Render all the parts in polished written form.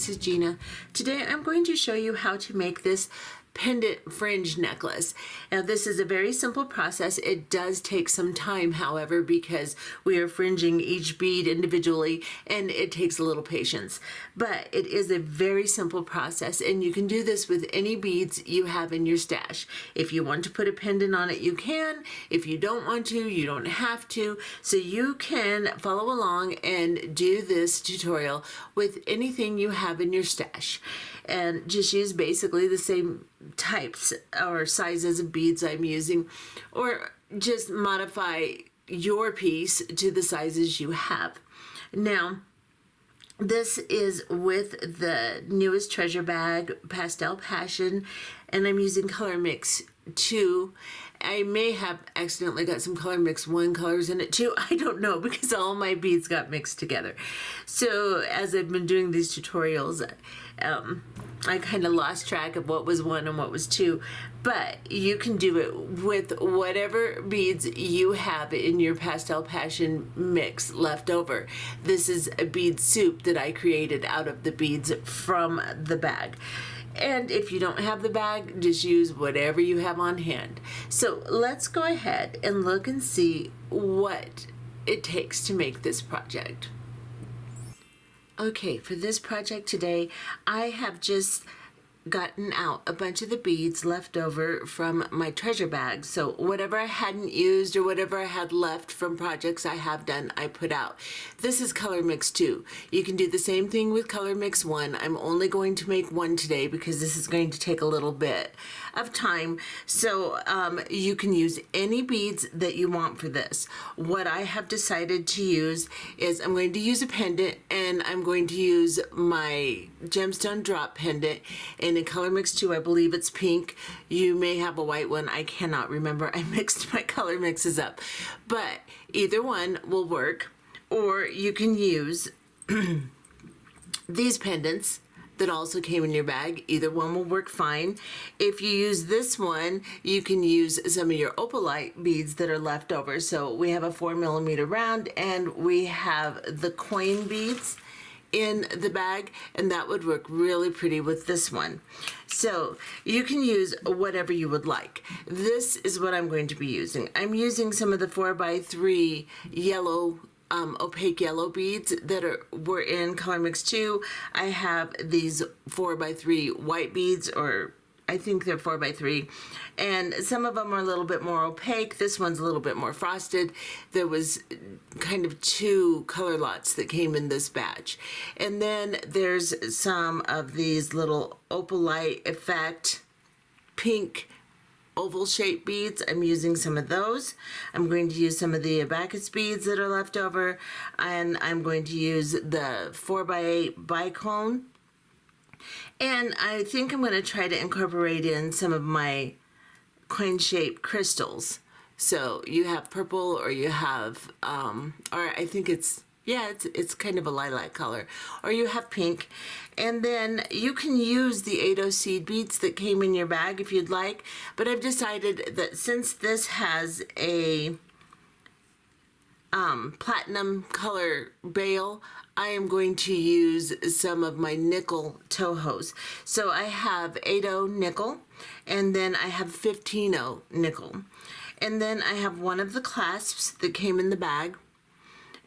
this is Gina. Today I'm going to show you how to make this pendant fringe necklace. Now this is a very simple process. It does take some time, however, because we are fringing each bead individually and it takes a little patience. But it is a very simple process and you can do this with any beads you have in your stash. If you want to put a pendant on it, you can. If you don't want to, you don't have to. So you can follow along and do this tutorial with anything you have in your stash. And just use basically the same types or sizes of beads I'm using, or just modify your piece to the sizes you have. Now, this is with the newest treasure bag, Pastel Passion, and I'm using color mix 2. I may have accidentally got some color mix 1 colors in it too. I don't know, because all my beads got mixed together. So as I've been doing these tutorials, I kind of lost track of what was 1 and what was 2. But you can do it with whatever beads you have in your Pastel Passion mix left over. This is a bead soup that I created out of the beads from the bag. And if you don't have the bag, just use whatever you have on hand. So let's go ahead and look and see what it takes to make this project. Okay, for this project today, I have just gotten out a bunch of the beads left over from my treasure bag. So whatever I hadn't used or whatever I had left from projects I have done, I put out. This is color mix 2. You can do the same thing with color mix 1. I'm only going to make 1 today because this is going to take a little bit of time. So you can use any beads that you want for this. What I have decided to use is I'm going to use a pendant, and I'm going to use my gemstone drop pendant in color mix 2. I believe it's pink. You may have a white one. I cannot remember. I mixed my color mixes up. But either one will work. Or you can use these pendants that also came in your bag. Either one will work fine. If you use this one, you can use some of your opalite beads that are left over. So we have a 4mm round, and we have the coin beads in the bag, and that would work really pretty with this one. So you can use whatever you would like. This is what I'm going to be using. I'm using some of the 4x3 yellow opaque yellow beads that were in color mix 2. I have these 4x3 white beads, or I think they're 4x3, and some of them are a little bit more opaque. This one's a little bit more frosted. There was kind of 2 color lots that came in this batch. And then there's some of these little opalite effect pink oval shaped beads. I'm using some of those. I'm going to use some of the abacus beads that are left over, and I'm going to use the 4x8 bicone. And I think I'm going to try to incorporate in some of my coin-shaped crystals. So you have purple, or you have, or I think it's kind of a lilac color, or you have pink. And then you can use the 80 seed beads that came in your bag if you'd like, but I've decided that since this has a platinum color bail, I am going to use some of my nickel Tohos. So I have 80 nickel, and then I have 15 nickel. And then I have one of the clasps that came in the bag,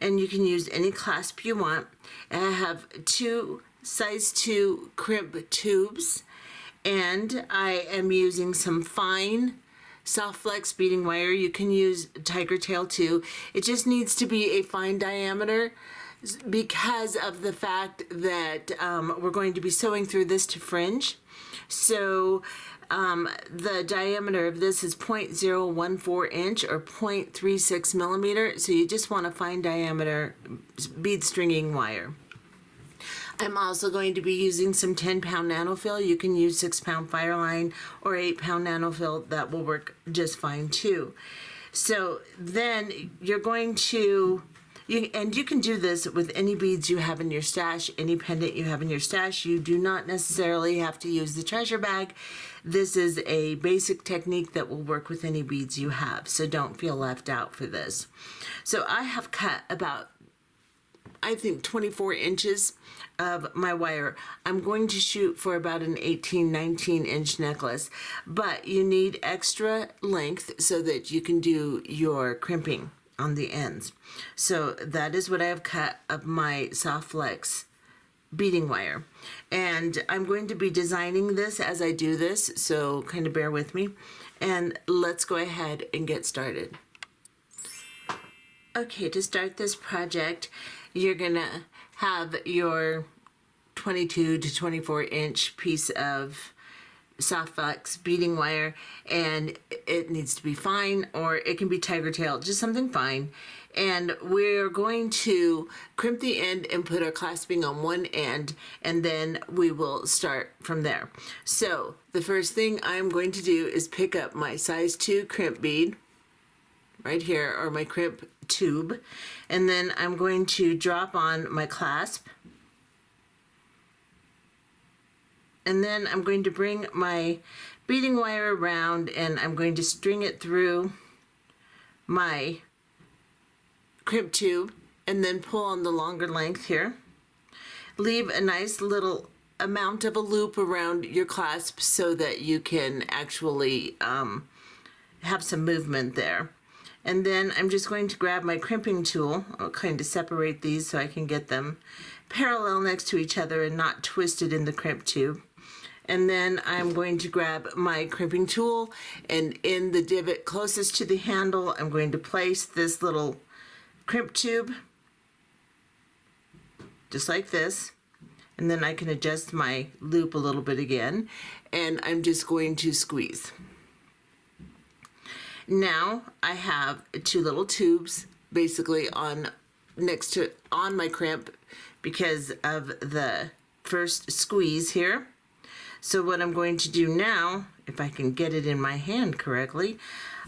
and you can use any clasp you want. And I have 2 size 2 crimp tubes, and I am using some fine Softflex beading wire. You can use tiger tail too. It just needs to be a fine diameter because of the fact that we're going to be sewing through this to fringe. So the diameter of this is 0.014 inch or 0.36 millimeter. So you just want a fine diameter bead stringing wire. I'm also going to be using some 10-pound Nanofil. You can use 6-pound Fireline or 8-pound Nanofil. That will work just fine too. So then you're going to, and you can do this with any beads you have in your stash, any pendant you have in your stash. You do not necessarily have to use the treasure bag. This is a basic technique that will work with any beads you have, so don't feel left out for this. So I have cut about I think 24 inches of my wire. I'm going to shoot for about an 18, 19-inch necklace, but you need extra length so that you can do your crimping on the ends. So that is what I have cut of my Softflex beading wire. And I'm going to be designing this as I do this, so kind of bear with me. And let's go ahead and get started. Okay, to start this project, you're gonna have your 22 to 24 inch piece of Softflex beading wire, and it needs to be fine, or it can be tiger tail, just something fine. And we're going to crimp the end and put our clasping on one end, and then we will start from there. So the first thing I'm going to do is pick up my size 2 crimp bead right here, or my crimp tube, and then I'm going to drop on my clasp, and then I'm going to bring my beading wire around and I'm going to string it through my crimp tube and then pull on the longer length here. Leave a nice little amount of a loop around your clasp so that you can actually have some movement there. And then I'm just going to grab my crimping tool. I'll kind of separate these so I can get them parallel next to each other and not twisted in the crimp tube. And then I'm going to grab my crimping tool, and in the divot closest to the handle, I'm going to place this little crimp tube, just like this. And then I can adjust my loop a little bit again, and I'm just going to squeeze. Now I have 2 little tubes basically on my crimp because of the first squeeze here. So what I'm going to do now, if I can get it in my hand correctly,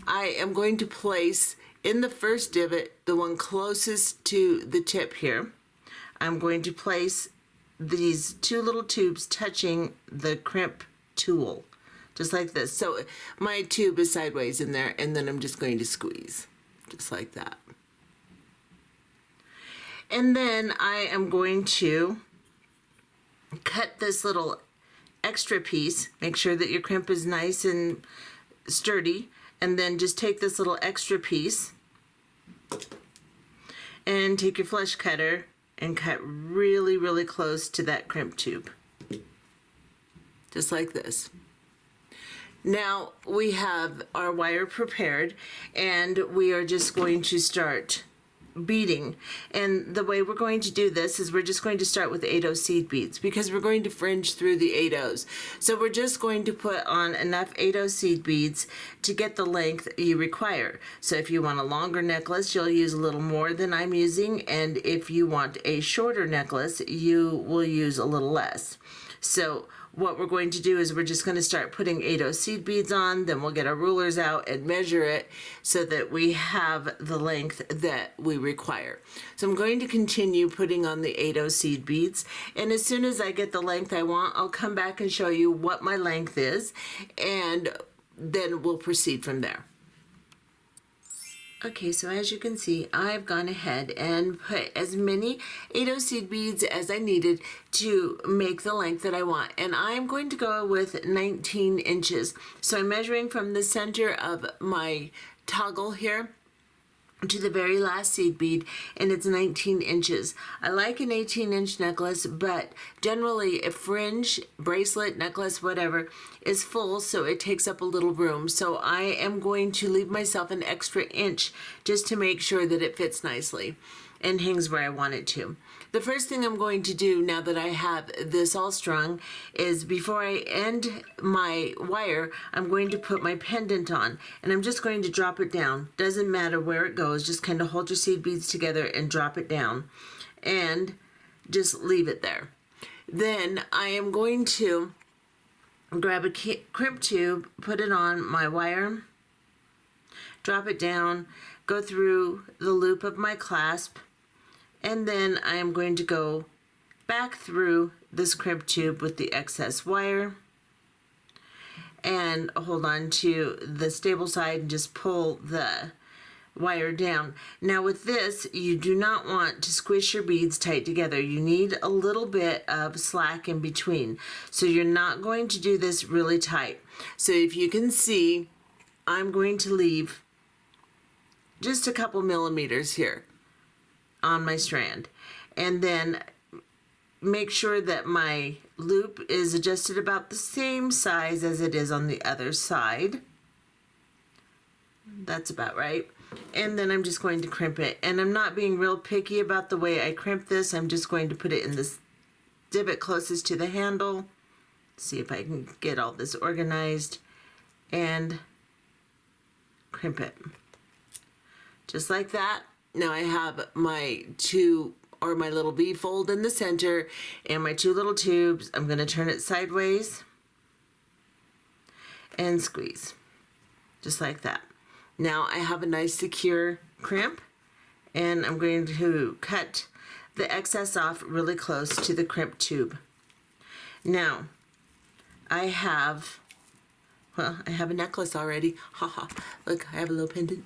I am going to place in the first divot, the one closest to the tip here, I'm going to place these 2 little tubes touching the crimp tool, just like this. So my tube is sideways in there, and then I'm just going to squeeze, just like that. And then I am going to cut this little extra piece. Make sure that your crimp is nice and sturdy, and then just take this little extra piece and take your flush cutter and cut really, really close to that crimp tube, just like this. Now we have our wire prepared, and we are just going to start beading. And the way we're going to do this is we're just going to start with 8/0 seed beads because we're going to fringe through the 8/0s. So we're just going to put on enough 8/0 seed beads to get the length you require. So if you want a longer necklace, you'll use a little more than I'm using, and if you want a shorter necklace, you will use a little less. So what we're going to do is we're just going to start putting 8/0 seed beads on, then we'll get our rulers out and measure it so that we have the length that we require. So I'm going to continue putting on the 8/0 seed beads, and as soon as I get the length I want, I'll come back and show you what my length is, and then we'll proceed from there. Okay, so as you can see, I've gone ahead and put as many 8/0 seed beads as I needed to make the length that I want. And I'm going to go with 19 inches. So I'm measuring from the center of my toggle here to the very last seed bead, and it's 19 inches. I like an 18-inch necklace, but generally a fringe, bracelet, necklace, whatever, is full, so it takes up a little room. So I am going to leave myself an extra inch just to make sure that it fits nicely and hangs where I want it to. The first thing I'm going to do now that I have this all strung is before I end my wire, I'm going to put my pendant on, and I'm just going to drop it down. Doesn't matter where it goes, just kind of hold your seed beads together and drop it down and just leave it there. Then I am going to grab a crimp tube, put it on my wire, drop it down, go through the loop of my clasp, and then I am going to go back through this crimp tube with the excess wire and hold on to the stable side and just pull the wire down. Now with this, you do not want to squish your beads tight together. You need a little bit of slack in between. So you're not going to do this really tight. So if you can see, I'm going to leave just a couple millimeters here on my strand. And then make sure that my loop is adjusted about the same size as it is on the other side. That's about right. And then I'm just going to crimp it. And I'm not being real picky about the way I crimp this. I'm just going to put it in this divot closest to the handle. See if I can get all this organized. And crimp it. Just like that. Now I have my my little V fold in the center and my two little tubes. I'm going to turn it sideways and squeeze. Just like that. Now I have a nice secure crimp, and I'm going to cut the excess off really close to the crimp tube. Now I have a necklace already. Haha, look, I have a little pendant.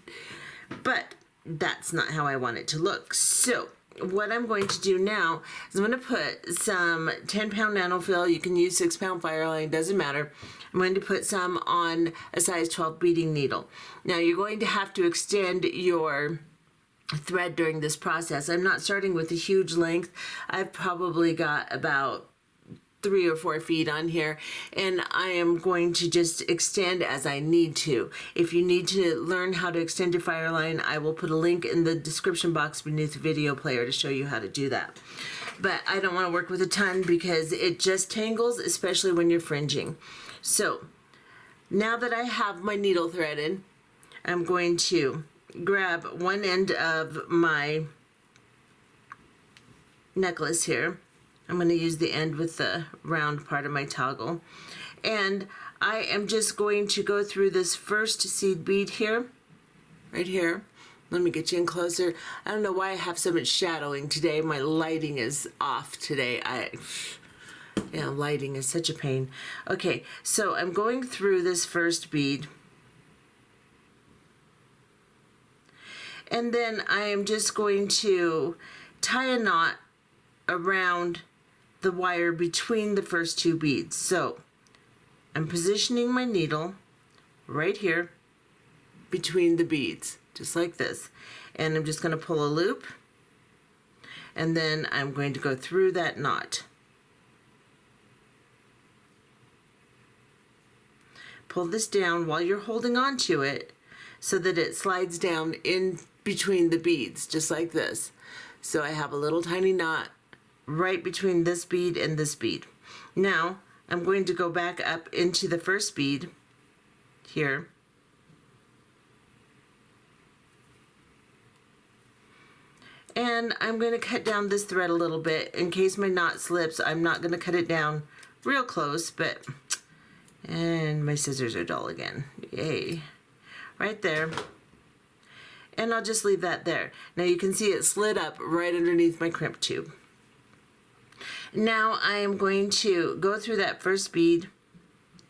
But that's not how I want it to look. So what I'm going to do now is I'm going to put some 10-pound Nanofil. You can use 6-pound Fireline, doesn't matter. I'm going to put some on a size 12 beading needle. Now you're going to have to extend your thread during this process. I'm not starting with a huge length. I've probably got about 3 or 4 feet on here, and I am going to just extend as I need to. If you need to learn how to extend your Fireline, I will put a link in the description box beneath the video player to show you how to do that. But I don't want to work with a ton because it just tangles, especially when you're fringing. So now that I have my needle threaded, I'm going to grab one end of my necklace here. I'm going to use the end with the round part of my toggle. And I am just going to go through this first seed bead here, right here. Let me get you in closer. I don't know why I have so much shadowing today. My lighting is off today. Yeah, lighting is such a pain. Okay, so I'm going through this first bead. And then I am just going to tie a knot around the wire between the first two beads. So I'm positioning my needle right here between the beads, just like this. And I'm just going to pull a loop, and then I'm going to go through that knot. Pull this down while you're holding on to it so that it slides down in between the beads, just like this. So I have a little tiny knot right between this bead and this bead. Now I'm going to go back up into the first bead here. And I'm going to cut down this thread a little bit in case my knot slips. I'm not going to cut it down real close, but and my scissors are dull again. Yay. Right there. And I'll just leave that there. Now you can see it slid up right underneath my crimp tube. Now I am going to go through that first bead.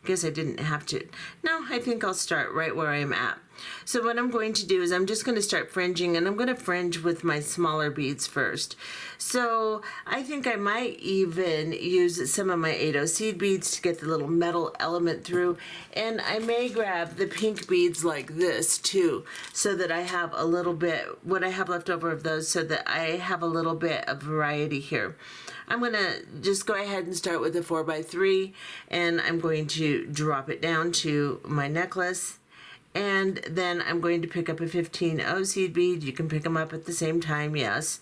Guess I didn't have to. No, I think I'll start right where I'm at. So what I'm going to do is I'm just going to start fringing, and I'm going to fringe with my smaller beads first. So I think I might even use some of my 8/0 seed beads to get the little metal element through, and I may grab the pink beads like this too, so that I have a little bit, what I have left over of those, so that I have a little bit of variety here. I'm going to just go ahead and start with a 4x3, and I'm going to drop it down to my necklace. And then I'm going to pick up a 15/0 seed bead. You can pick them up at the same time, yes.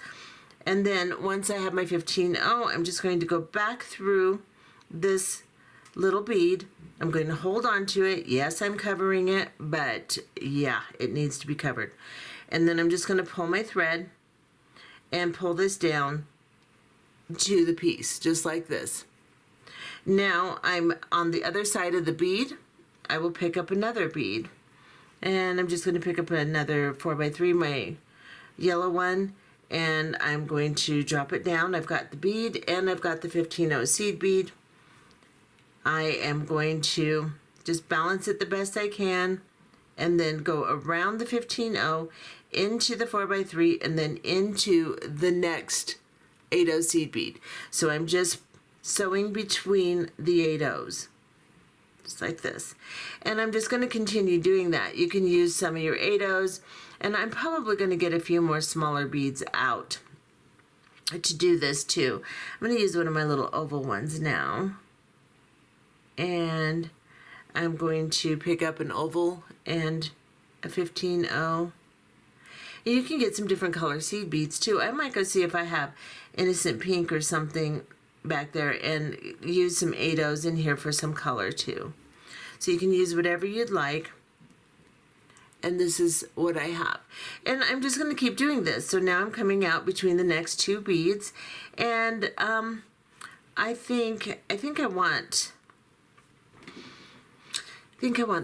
And then once I have my 15/0, I'm just going to go back through this little bead. I'm going to hold on to it. Yes, I'm covering it, but yeah, it needs to be covered. And then I'm just going to pull my thread and pull this down to the piece, just like this. Now I'm on the other side of the bead. I will pick up another bead. And I'm just going to pick up another 4x3, my yellow one, and I'm going to drop it down. I've got the bead and I've got the 15/0 seed bead. I am going to just balance it the best I can and then go around the 15/0 into the 4x3 and then into the next 8/0 seed bead. So I'm just sewing between the 8/0s, just like this. And I'm just going to continue doing that. You can use some of your 8/0s, and I'm probably going to get a few more smaller beads out to do this too. I'm going to use one of my little oval ones now, and I'm going to pick up an oval and a 15/0. You can get some different color seed beads too. I might go see if I have innocent pink or something back there and use some 8/0s in here for some color too. So you can use whatever you'd like. And this is what I have. And I'm just going to keep doing this. So now I'm coming out between the next two beads. And I think I want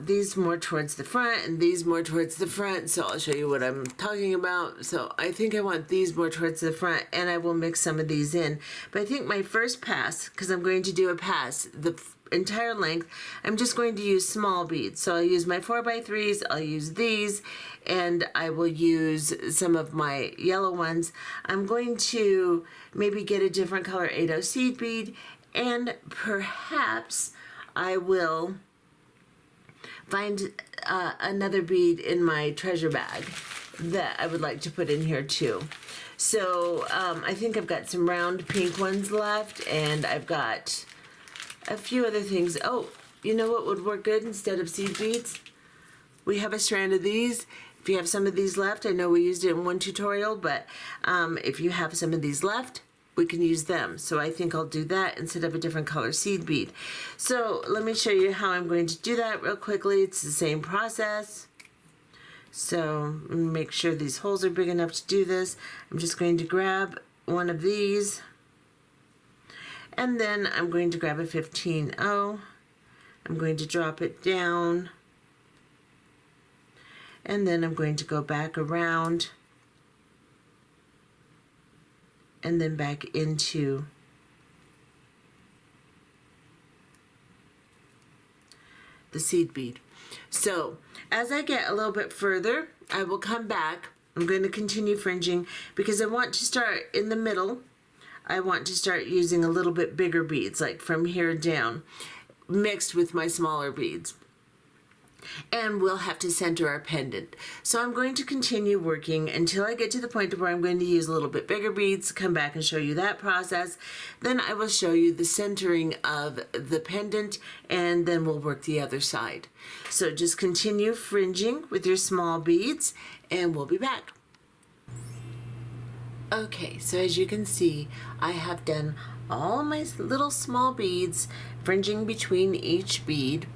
these more towards the front and these more towards the front. So I'll show you what I'm talking about. So I think I want these more towards the front, and I will mix some of these in. But I think my first pass, because I'm going to do a pass the entire length, I'm just going to use small beads. So I'll use my 4x3s, I'll use these, and I will use some of my yellow ones. I'm going to maybe get a different color 8/0 seed bead, and perhaps I will find another bead in my treasure bag that I would like to put in here too. So I think I've got some round pink ones left, and I've got a few other things. Oh, you know what would work good instead of seed beads? We have a strand of these. If you have some of these left, I know we used it in one tutorial, but if you have some of these left, we can use them. So I think I'll do that instead of a different color seed bead. So let me show you how I'm going to do that real quickly. It's the same process. So make sure these holes are big enough to do this. I'm just going to grab one of these, and then I'm going to grab a 15/0. I'm going to drop it down, and then I'm going to go back around and then back into the seed bead. So as I get a little bit further, I will come back. I'm going to continue fringing because I want to start in the middle. I want to start using a little bit bigger beads, like from here down, mixed with my smaller beads. And we'll have to center our pendant. So I'm going to continue working until I get to the point where I'm going to use a little bit bigger beads, come back and show you that process. Then I will show you the centering of the pendant, and then we'll work the other side. So just continue fringing with your small beads, and we'll be back. Okay, so as you can see, I have done all my little small beads, fringing between each bead,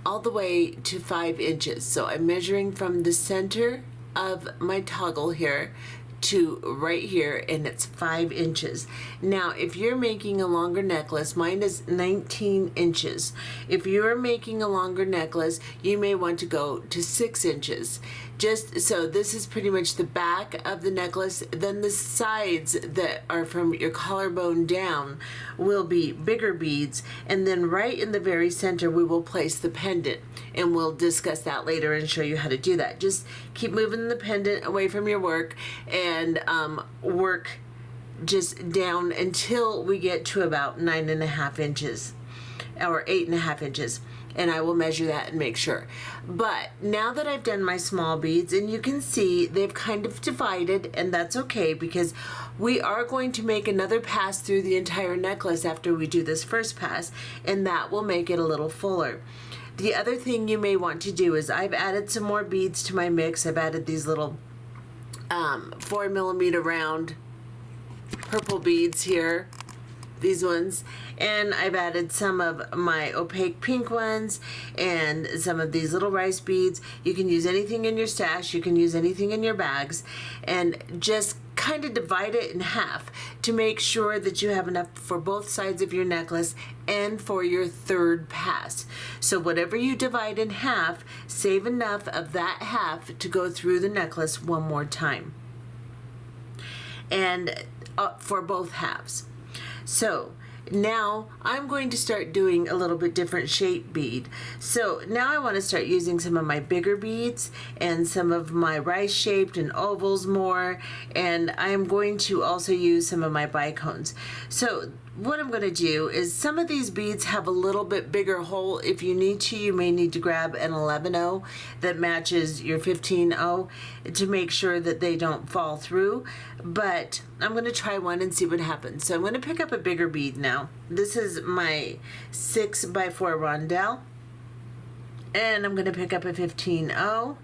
all the way to 5 inches. So I'm measuring from the center of my toggle here to right here, and it's 5 inches. Now, if you're making a longer necklace, mine is 19 inches. If you're making a longer necklace, you may want to go to 6 inches. Just so this is pretty much the back of the necklace. Then the sides that are from your collarbone down will be bigger beads, and then right in the very center we will place the pendant, and we'll discuss that later and show you how to do that. Just keep moving the pendant away from your work and work just down until we get to about 9.5 inches or 8.5 inches. And I will measure that and make sure. But now that I've done my small beads, and you can see they've kind of divided, and that's okay because we are going to make another pass through the entire necklace after we do this first pass, and that will make it a little fuller. The other thing you may want to do is I've added some more beads to my mix. I've added these little 4mm round purple beads here, these ones, and I've added some of my opaque pink ones and some of these little rice beads. You can use anything in your stash, you can use anything in your bags, and just kind of divide it in half to make sure that you have enough for both sides of your necklace and for your third pass. So whatever you divide in half, save enough of that half to go through the necklace one more time, and for both halves. So Now I'm going to start doing a little bit different shape bead. So now I want to start using some of my bigger beads and some of my rice shaped and ovals more, and I'm going to also use some of my bicones. So what I'm going to do is some of these beads have a little bit bigger hole. If you need to, you may need to grab an 11-0 that matches your 15-0 to make sure that they don't fall through. But I'm going to try one and see what happens. So I'm going to pick up a bigger bead now. This is my 6x4 rondelle. And I'm going to pick up a 15-0.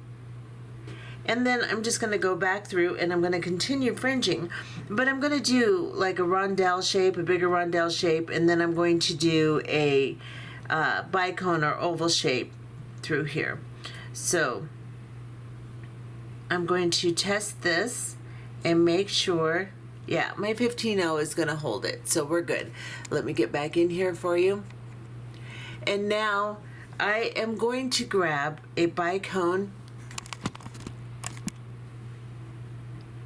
And then I'm just going to go back through and I'm going to continue fringing. But I'm going to do like a rondelle shape, a bigger rondelle shape, and then I'm going to do a bicone or oval shape through here. So I'm going to test this and make sure, yeah, my 15-0 is going to hold it. So we're good. Let me get back in here for you. And now I am going to grab a bicone.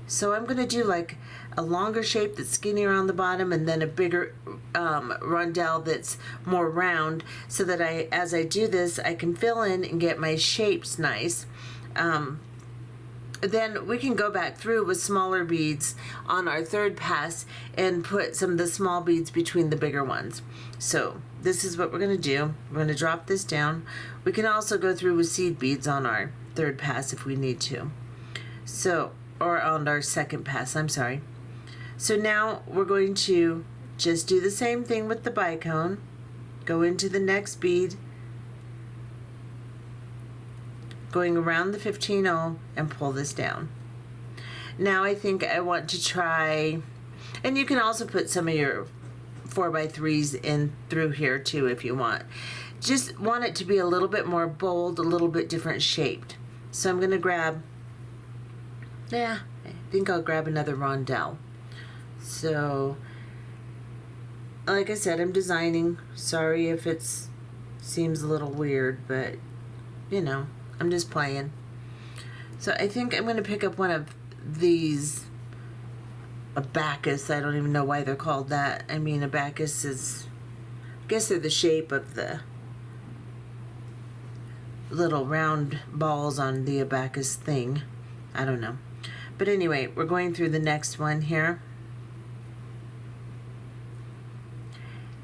So I'm going to do like a longer shape that's skinnier on the bottom and then a bigger rondelle that's more round, so that as I do this, I can fill in and get my shapes nice. Then we can go back through with smaller beads on our third pass and put some of the small beads between the bigger ones. So this is what we're going to do. We're going to drop this down. We can also go through with seed beads on our third pass if we need to. So, or on our second pass, I'm sorry. So now we're going to just do the same thing with the bicone. Go into the next bead, going around the 15-0 and pull this down. Now I think I want to try, and you can also put some of your 4x3s in through here too if you want. Just want it to be a little bit more bold, a little bit different shaped. So I'm going to grab, I think I'll grab another rondelle. So, like I said, I'm designing. Sorry if it seems a little weird, but, you know, I'm just playing. So I think I'm going to pick up one of these abacus. I don't even know why they're called that. I mean, abacus is, I guess they're the shape of the little round balls on the abacus thing. I don't know. But anyway, we're going through the next one here.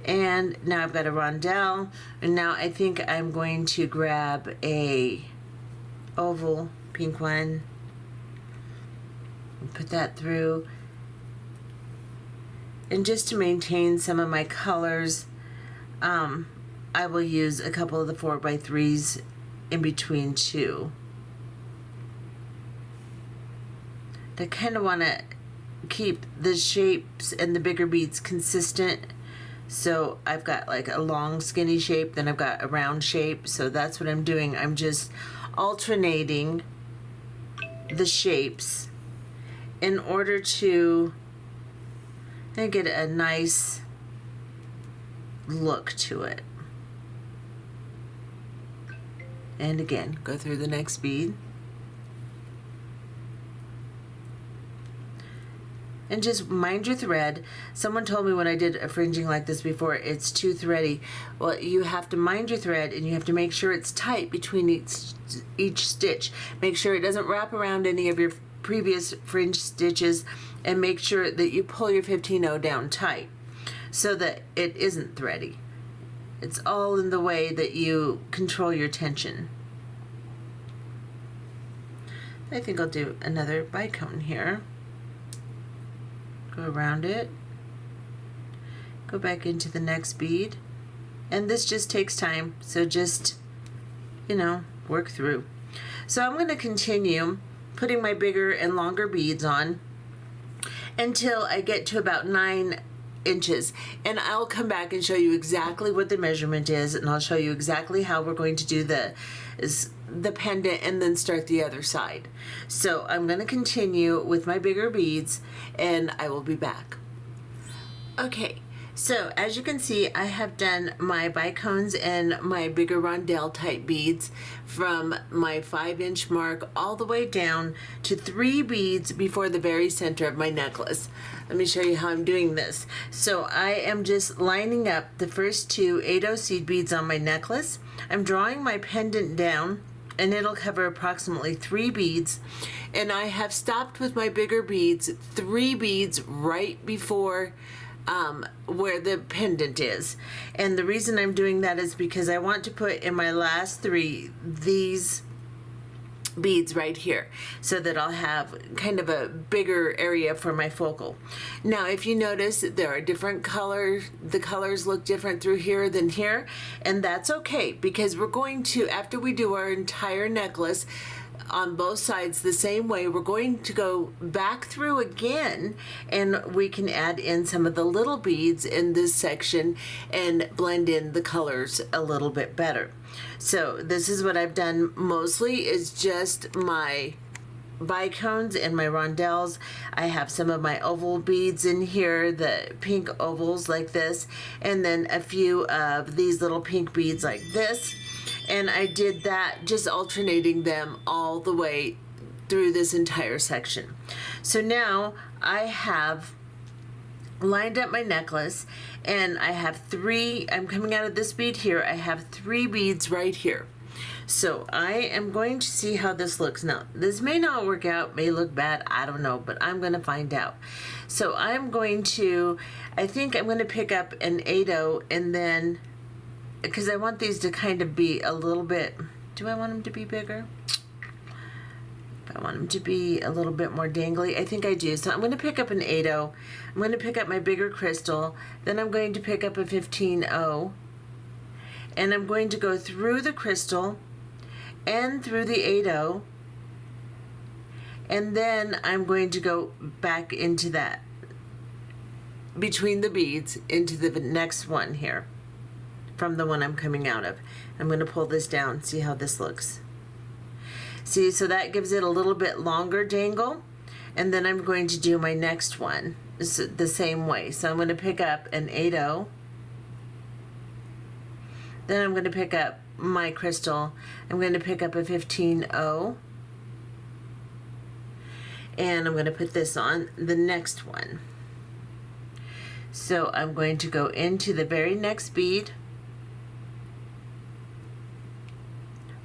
And now I've got a rondelle. And now I think I'm going to grab a oval pink one and put that through. And just to maintain some of my colors, I will use a couple of the 4x3s in between too. I kind of want to keep the shapes and the bigger beads consistent. So I've got like a long skinny shape, then I've got a round shape. So that's what I'm doing. I'm just alternating the shapes in order to get a nice look to it. And again, go through the next bead. And just mind your thread. Someone told me when I did a fringing like this before, it's too thready. Well, you have to mind your thread and you have to make sure it's tight between each stitch. Make sure it doesn't wrap around any of your previous fringe stitches, and make sure that you pull your 15-0 down tight so that it isn't thready. It's all in the way that you control your tension. I think I'll do another bicone here. Go around it, go back into the next bead, and this just takes time, so just, you know, work through. So I'm going to continue putting my bigger and longer beads on until I get to about 9 inches, and I'll come back and show you exactly what the measurement is, and I'll show you exactly how we're going to do the pendant and then start the other side. So I'm going to continue with my bigger beads and I will be back. Okay, So as you can see, I have done my bicones and my bigger rondelle type beads from my 5-inch mark all the way down to 3 beads before the very center of my necklace. Let me show you how I'm doing this. So I am just lining up the first 2 8/0 seed beads on my necklace. I'm drawing my pendant down, and it'll cover approximately 3 beads, and I have stopped with my bigger beads 3 beads right before where the pendant is. And the reason I'm doing that is because I want to put in my last 3 these beads right here, so that I'll have kind of a bigger area for my focal. Now if you notice, there are different colors. The colors look different through here than here, and that's okay, because we're going to, after we do our entire necklace on both sides the same way, we're going to go back through again, and we can add in some of the little beads in this section and blend in the colors a little bit better. So this is what I've done mostly, is just my bicones and my rondelles. I have some of my oval beads in here, the pink ovals like this, and then a few of these little pink beads like this. And I did that, just alternating them all the way through this entire section. So now I have lined up my necklace, and I have 3, I'm coming out of this bead here, I have 3 beads right here. So I am going to see how this looks. Now this may not work out, may look bad, I don't know, but I'm going to find out. So I'm going to, I think I'm going to pick up an 8/0, and then, because I want these to kind of be a little bit, do I want them to be bigger? If I want them to be a little bit more dangly, I think I do. So I'm going to pick up an 8/0. I'm going to pick up my bigger crystal. Then I'm going to pick up a 15/0. And I'm going to go through the crystal and through the 8/0. And then I'm going to go back into that, between the beads, into the next one here, from the one I'm coming out of. I'm going to pull this down, see how this looks. See, so that gives it a little bit longer dangle, and then I'm going to do my next one the same way. So I'm going to pick up an 8/0, then I'm going to pick up my crystal, I'm going to pick up a 15/0, and I'm going to put this on the next one. So I'm going to go into the very next bead.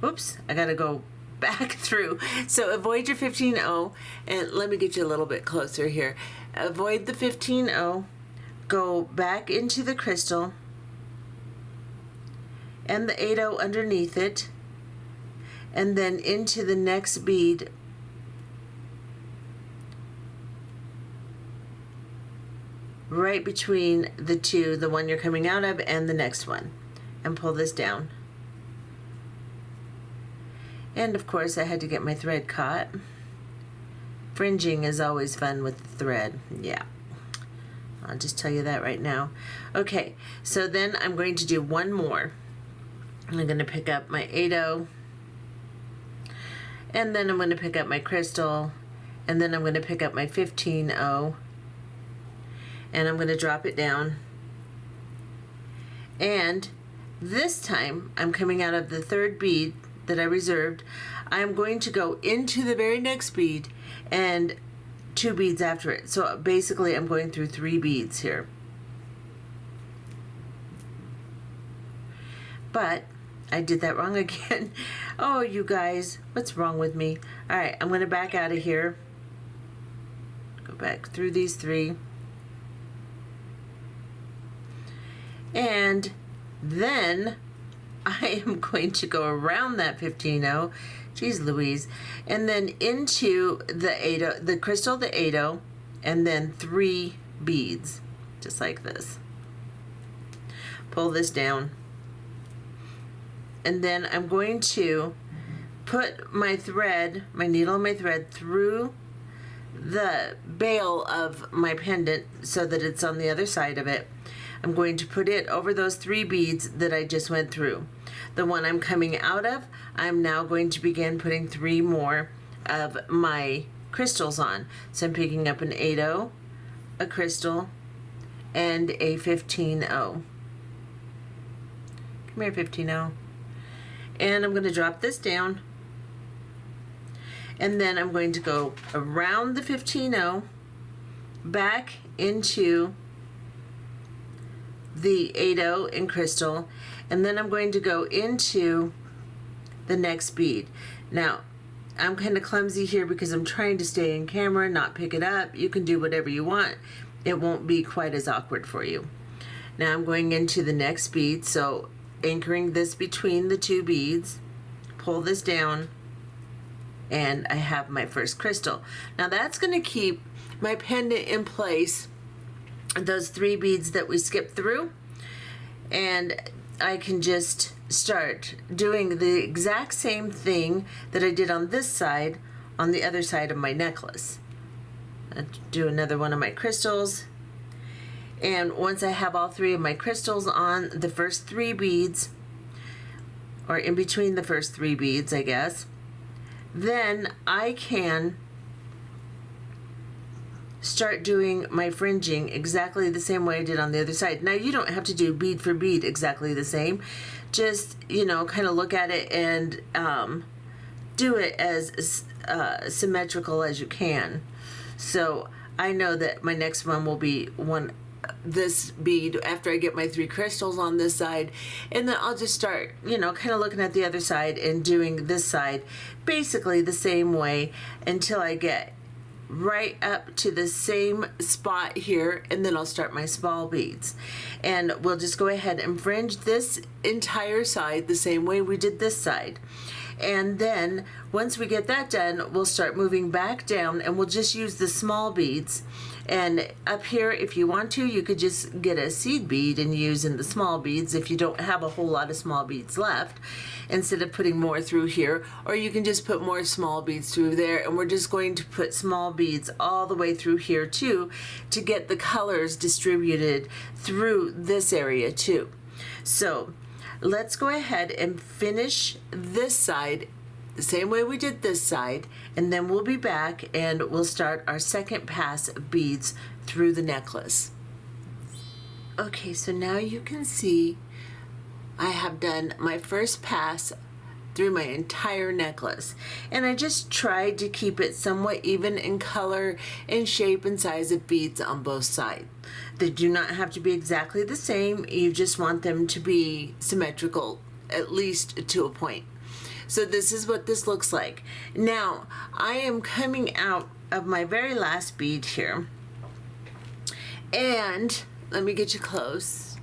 Oops, I gotta go back through. So avoid your 15/0, and let me get you a little bit closer here. Avoid the 15/0, go back into the crystal and the 8/0 underneath it, and then into the next bead, right between the 2, the one you're coming out of and the next one, and pull this down. And of course I had to get my thread caught. Fringing is always fun with the thread. Yeah, I'll just tell you that right now. Okay, so then I'm going to do one more. I'm going to pick up my 8/0, and then I'm going to pick up my crystal, and then I'm going to pick up my 15/0, and I'm going to drop it down. And this time I'm coming out of the 3rd bead that I reserved. I'm going to go into the very next bead and 2 beads after it. So basically I'm going through 3 beads here. But I did that wrong again. Oh, you guys, what's wrong with me? All right, I'm going to back out of here. Go back through these 3. And then I am going to go around that 15/0, geez Louise, and then into the 8/0, the crystal, the 8/0, and then 3 beads, just like this. Pull this down, and then I'm going to put my thread, my needle and my thread, through the bail of my pendant so that it's on the other side of it. I'm going to put it over those 3 beads that I just went through. The one I'm coming out of, I'm now going to begin putting 3 more of my crystals on. So I'm picking up an 8/0, a crystal, and a 15-0. Come here, 15-0. And I'm going to drop this down, and then I'm going to go around the 15-0 back into the 8-0 in crystal, and then I'm going to go into the next bead. Now I'm kind of clumsy here because I'm trying to stay in camera, not pick it up. You can do whatever you want. It won't be quite as awkward for you. Now I'm going into the next bead, so anchoring this between the two beads, pull this down, and I have my first crystal. Now that's going to keep my pendant in place, those 3 beads that we skipped through, and I can just start doing the exact same thing that I did on this side on the other side of my necklace. I'll do another one of my crystals, and once I have all 3 of my crystals on the first 3 beads, or in between the first 3 beads, I guess, then I can start doing my fringing exactly the same way I did on the other side. Now you don't have to do bead for bead exactly the same. Just, you know, kind of look at it and do it as symmetrical as you can. So I know that my next one will be this bead after I get my 3 crystals on this side, and then I'll just start, you know, kind of looking at the other side and doing this side basically the same way until I get right up to the same spot here, and then I'll start my small beads, and we'll just go ahead and fringe this entire side the same way we did this side. And then once we get that done, we'll start moving back down, and we'll just use the small beads. And up here, if you want to, you could just get a seed bead and use in the small beads if you don't have a whole lot of small beads left, instead of putting more through here. Or you can just put more small beads through there, and we're just going to put small beads all the way through here too, to get the colors distributed through this area too. So let's go ahead and finish this side the same way we did this side, and then we'll be back and we'll start our second pass of beads through the necklace. Okay, so now you can see I have done my first pass through my entire necklace, and I just tried to keep it somewhat even in color and shape and size of beads on both sides. They do not have to be exactly the same. You just want them to be symmetrical, at least to a point. So this is what this looks like. Now I am coming out of my very last bead here, and let me get you close.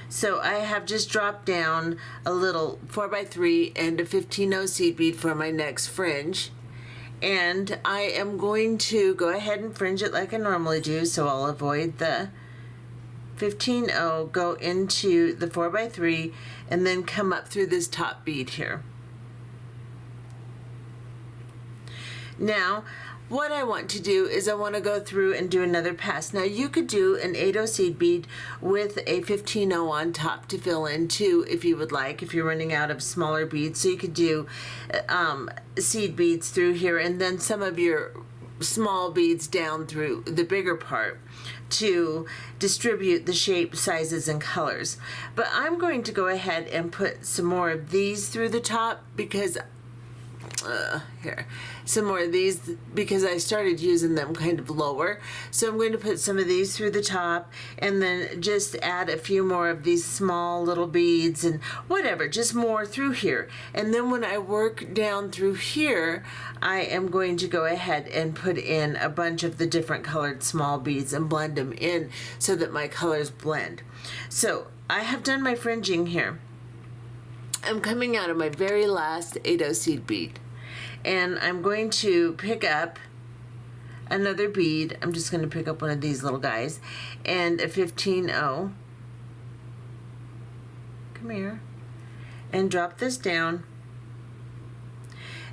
So I have just dropped down a little 4x3 and a 15-0 seed bead for my next fringe, and I am going to go ahead and fringe it like I normally do. So I'll avoid the 15-0, go into the 4x3, and then come up through this top bead here. Now what I want to do is I want to go through and do another pass. Now you could do an 8-0 seed bead with a 15-0 on top to fill in too, if you would like, if you're running out of smaller beads. So you could do seed beads through here, and then some of your small beads down through the bigger part to distribute the shape, sizes, and colors. But I'm going to go ahead and put some more of these through the top because some more of these because I started using them kind of lower. So I'm going to put some of these through the top, and then just add a few more of these small little beads and whatever, just more through here. And then when I work down through here, I am going to go ahead and put in a bunch of the different colored small beads and blend them in so that my colors blend. So I have done my fringing here. I'm coming out of my very last 8-0 seed bead, and I'm going to pick up another bead. I'm just going to pick up one of these little guys and a 15-0. Come here, and drop this down.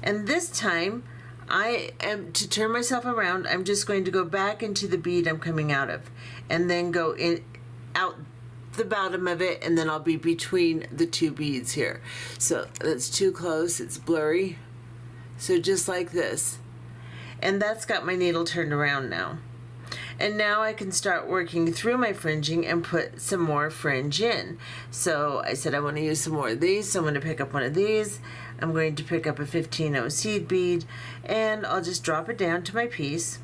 And this time I am to turn myself around. I'm just going to go back into the bead I'm coming out of, and then go in out the bottom of it, and then I'll be between the two beads here. So that's too close, it's blurry. So just like this, and that's got my needle turned around now. And now I can start working through my fringing and put some more fringe in. So I said I want to use some more of these, so I'm going to pick up one of these. I'm going to pick up a 15-0 seed bead, and I'll just drop it down to my piece.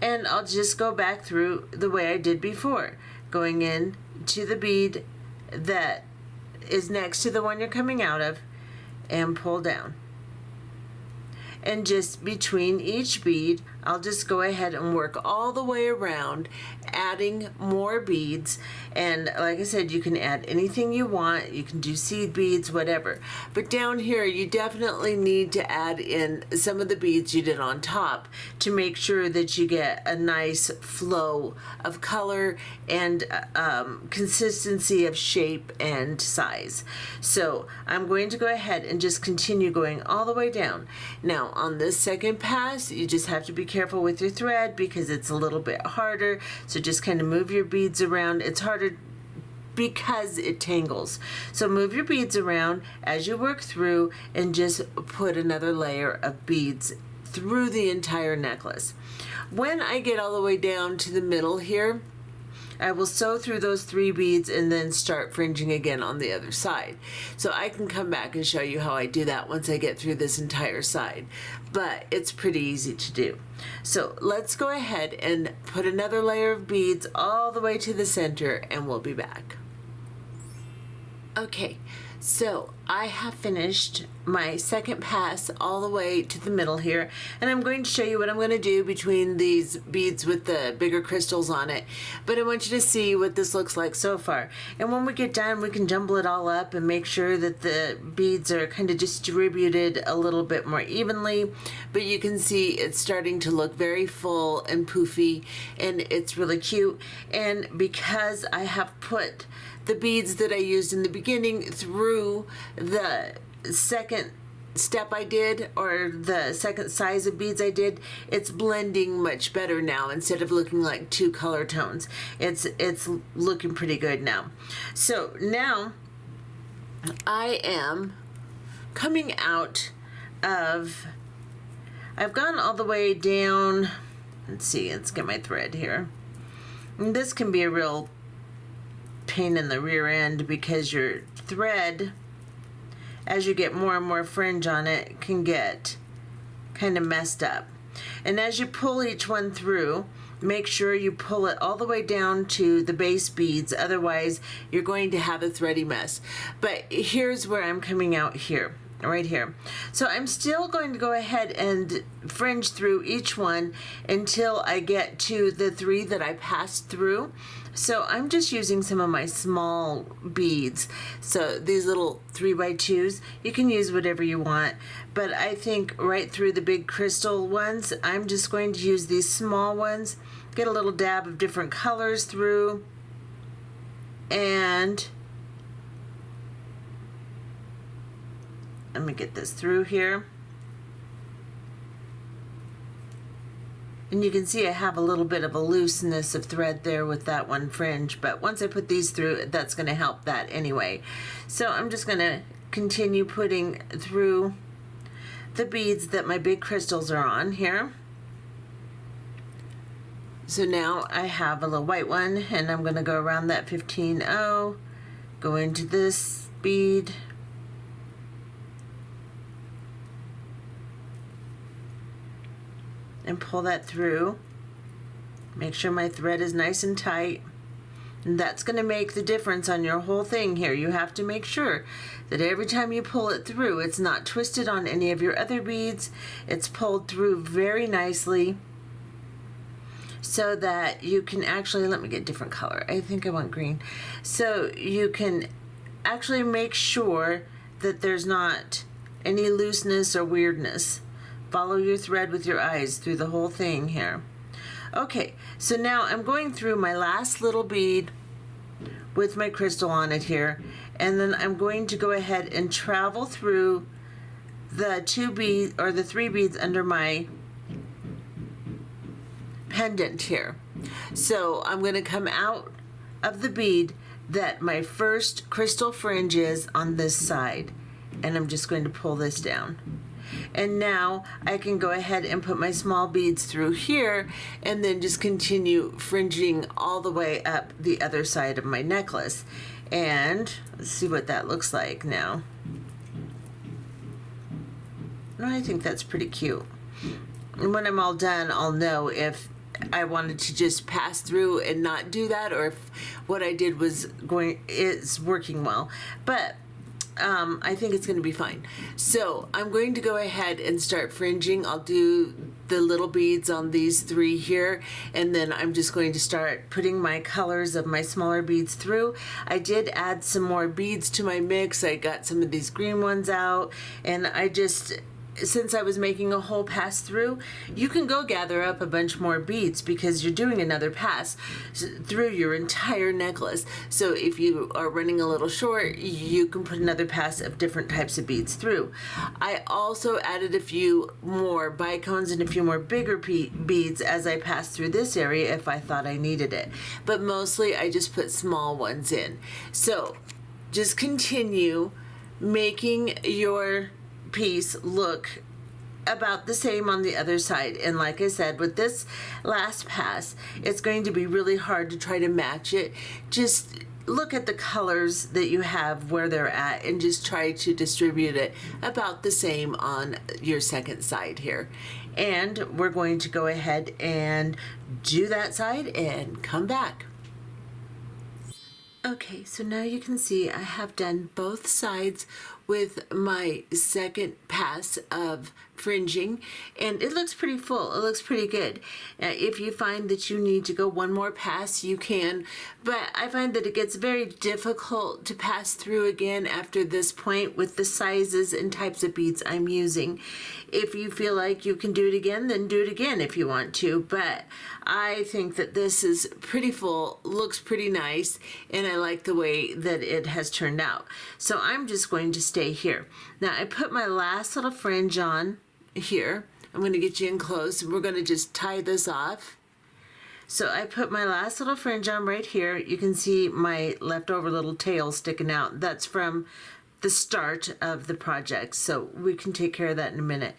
And I'll just go back through the way I did before, going in to the bead that is next to the one you're coming out of and pull down. And just between each bead, I'll just go ahead and work all the way around, adding more beads. And like I said, you can add anything you want. You can do seed beads, whatever. But down here, you definitely need to add in some of the beads you did on top to make sure that you get a nice flow of color and consistency of shape and size. So I'm going to go ahead and just continue going all the way down. Now on this second pass, you just have to be careful with your thread because it's a little bit harder. So just kind of move your beads around. It's harder because it tangles. So move your beads around as you work through and just put another layer of beads through the entire necklace. When I get all the way down to the middle here, I will sew through those 3 beads and then start fringing again on the other side. So I can come back and show you how I do that once I get through this entire side. But it's pretty easy to do. So let's go ahead and put another layer of beads all the way to the center and we'll be back. Okay, so I have finished my second pass all the way to the middle here, and I'm going to show you what I'm going to do between these beads with the bigger crystals on it. But I want you to see what this looks like so far. And when we get done, we can jumble it all up and make sure that the beads are kind of distributed a little bit more evenly. But you can see it's starting to look very full and poofy, and it's really cute. And because I have put the beads that I used in the beginning through the second step I did, or the second size of beads I did, it's blending much better now. Instead of looking like 2 color tones, it's looking pretty good now. So now I am coming out of, I've gone all the way down. Let's see, let's get my thread here. And this can be a real pain in the rear end because your thread, as you get more and more fringe on it, can get kind of messed up. And as you pull each one through, make sure you pull it all the way down to the base beads, otherwise you're going to have a thready mess. But here's where I'm coming out here, right here. So I'm still going to go ahead and fringe through each one until I get to the 3 that I passed through. So I'm just using some of my small beads. So these little 3x2s, you can use whatever you want, but I think right through the big crystal ones, I'm just going to use these small ones, get a little dab of different colors through, and let me get this through here. And you can see I have a little bit of a looseness of thread there with that one fringe, but once I put these through, that's going to help that anyway. So I'm just going to continue putting through the beads that my big crystals are on here. So now I have a little white one, and I'm going to go around that 15-0, go into this bead, and pull that through. Make sure my thread is nice and tight. And that's going to make the difference on your whole thing here. You have to make sure that every time you pull it through, it's not twisted on any of your other beads. It's pulled through very nicely so that you can actually, let me get a different color. I think I want green. So you can actually make sure that there's not any looseness or weirdness. Follow your thread with your eyes through the whole thing here. Okay, so now I'm going through my last little bead with my crystal on it here, and then I'm going to go ahead and travel through the 2 beads or the 3 beads under my pendant here. So I'm going to come out of the bead that my first crystal fringe is on this side, and I'm just going to pull this down. And now I can go ahead and put my small beads through here and then just continue fringing all the way up the other side of my necklace. And let's see what that looks like now. I think that's pretty cute. And when I'm all done, I'll know if I wanted to just pass through and not do that, or if what I did is working well. But I think it's going to be fine. So I'm going to go ahead and start fringing. I'll do the little beads on these 3 here, and then I'm just going to start putting my colors of my smaller beads through. I did add some more beads to my mix. I got some of these green ones out, and since I was making a whole pass through, you can go gather up a bunch more beads because you're doing another pass through your entire necklace. So if you are running a little short, you can put another pass of different types of beads through. I also added a few more bicones and a few more bigger beads as I passed through this area if I thought I needed it. But mostly I just put small ones in. So just continue making your piece look about the same on the other side. And like I said, with this last pass, it's going to be really hard to try to match it. Just look at the colors that you have where they're at and just try to distribute it about the same on your second side here. And we're going to go ahead and do that side and come back. Okay, so now you can see I have done both sides with my second pass of fringing, and it looks pretty full. It looks pretty good. If you find that you need to go one more pass, you can, but I find that it gets very difficult to pass through again after this point with the sizes and types of beads I'm using. If you feel like you can do it again, then do it again if you want to, but I think that this is pretty full, looks pretty nice, and I like the way that it has turned out. So I'm just going to stay here. Now I put my last little fringe on here. I'm going to get you in close, and we're going to just tie this off. So I put my last little fringe on right here. You can see my leftover little tail sticking out. That's from the start of the project, so we can take care of that in a minute.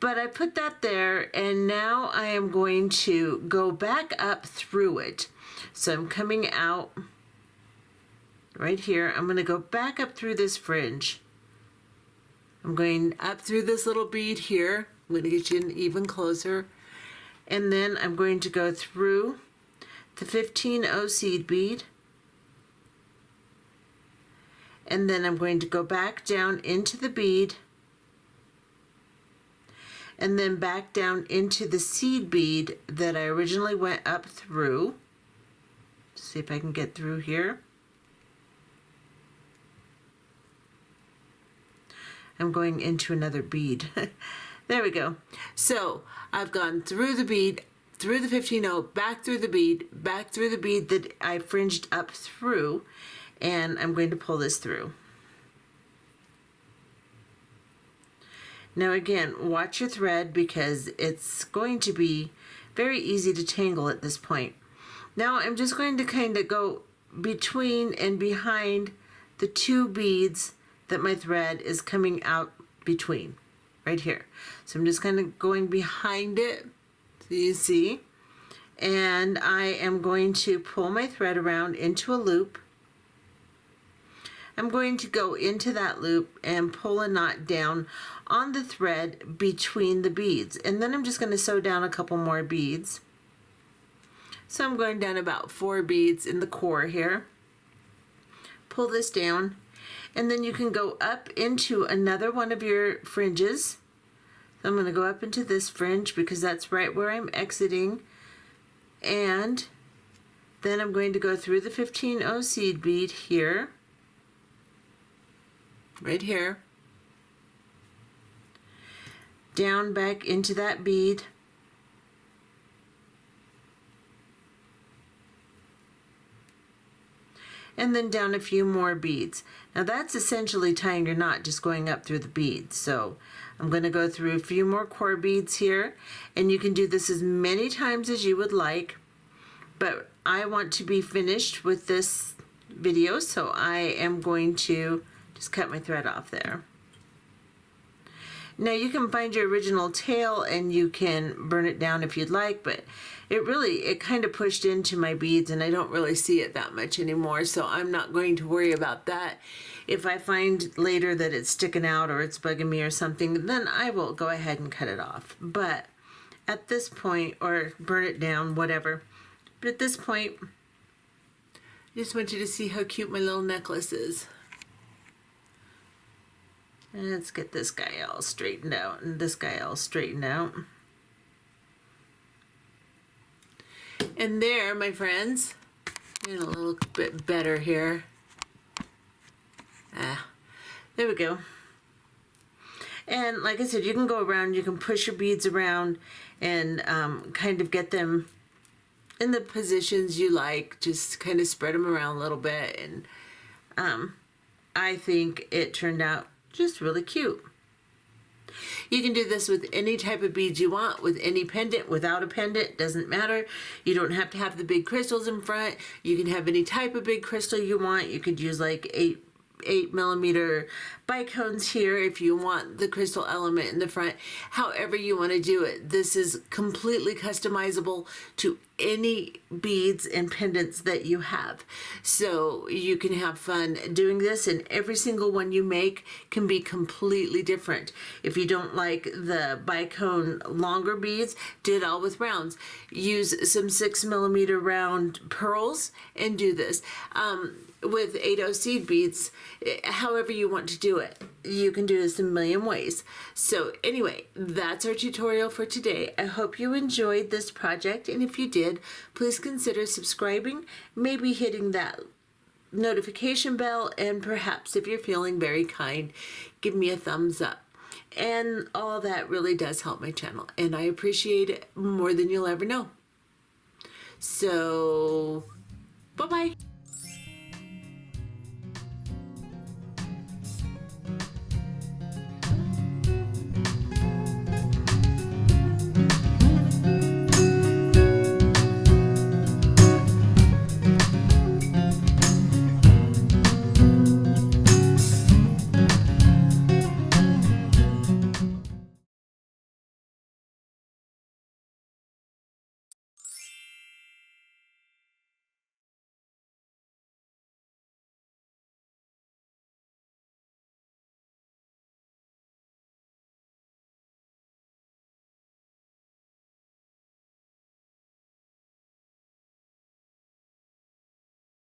But I put that there, and now I am going to go back up through it. So I'm coming out right here. I'm going to go back up through this fringe. I'm going up through this little bead here. I'm going to get you in even closer. And then I'm going to go through the 15-0 seed bead. And then I'm going to go back down into the bead. And then back down into the seed bead that I originally went up through. See if I can get through here. I'm going into another bead. There we go. So I've gone through the bead, through the 15-0, back through the bead that I fringed up through, and I'm going to pull this through. Now again, watch your thread because it's going to be very easy to tangle at this point. Now I'm just going to kind of go between and behind the 2 beads that my thread is coming out between, right here. So I'm just kind of going behind it, so you see, and I am going to pull my thread around into a loop. I'm going to go into that loop and pull a knot down on the thread between the beads, and then I'm just going to sew down a couple more beads. So I'm going down about 4 beads in the core here. Pull this down, and then you can go up into another one of your fringes. So I'm going to go up into this fringe because that's right where I'm exiting, and then I'm going to go through the 15-0 seed bead here, right here, down back into that bead, and then down a few more beads. Now that's essentially tying your knot, just going up through the beads. So I'm going to go through a few more core beads here, and you can do this as many times as you would like, but I want to be finished with this video, so I am going to just cut my thread off there. Now you can find your original tail and you can burn it down if you'd like, but it kind of pushed into my beads and I don't really see it that much anymore, so I'm not going to worry about that. If I find later that it's sticking out or it's bugging me or something, then I will go ahead and cut it off. But at this point, or burn it down, whatever. But at this point, I just want you to see how cute my little necklace is. And let's get this guy all straightened out and this guy all straightened out. And there, my friends, and a little bit better here. There we go. And like I said, you can go around, you can push your beads around and kind of get them in the positions you like. Just kind of spread them around a little bit. And I think it turned out just really cute. You can do this with any type of beads you want, with any pendant, without a pendant, doesn't matter. You don't have to have the big crystals in front. You can have any type of big crystal you want. You could use like 8mm bicones here if you want the crystal element in the front. However you want to do it. This is completely customizable to any beads and pendants that you have. So you can have fun doing this, and every single one you make can be completely different. If you don't like the bicone longer beads, do it all with rounds. Use some 6mm round pearls and do this. With 8/0 seed beads, however you want to do it. You can do this a million ways. So anyway, that's our tutorial for today. I hope you enjoyed this project, and if you did, please consider subscribing, maybe hitting that notification bell, and perhaps if you're feeling very kind, give me a thumbs up. And all that really does help my channel, and I appreciate it more than you'll ever know. So, bye-bye.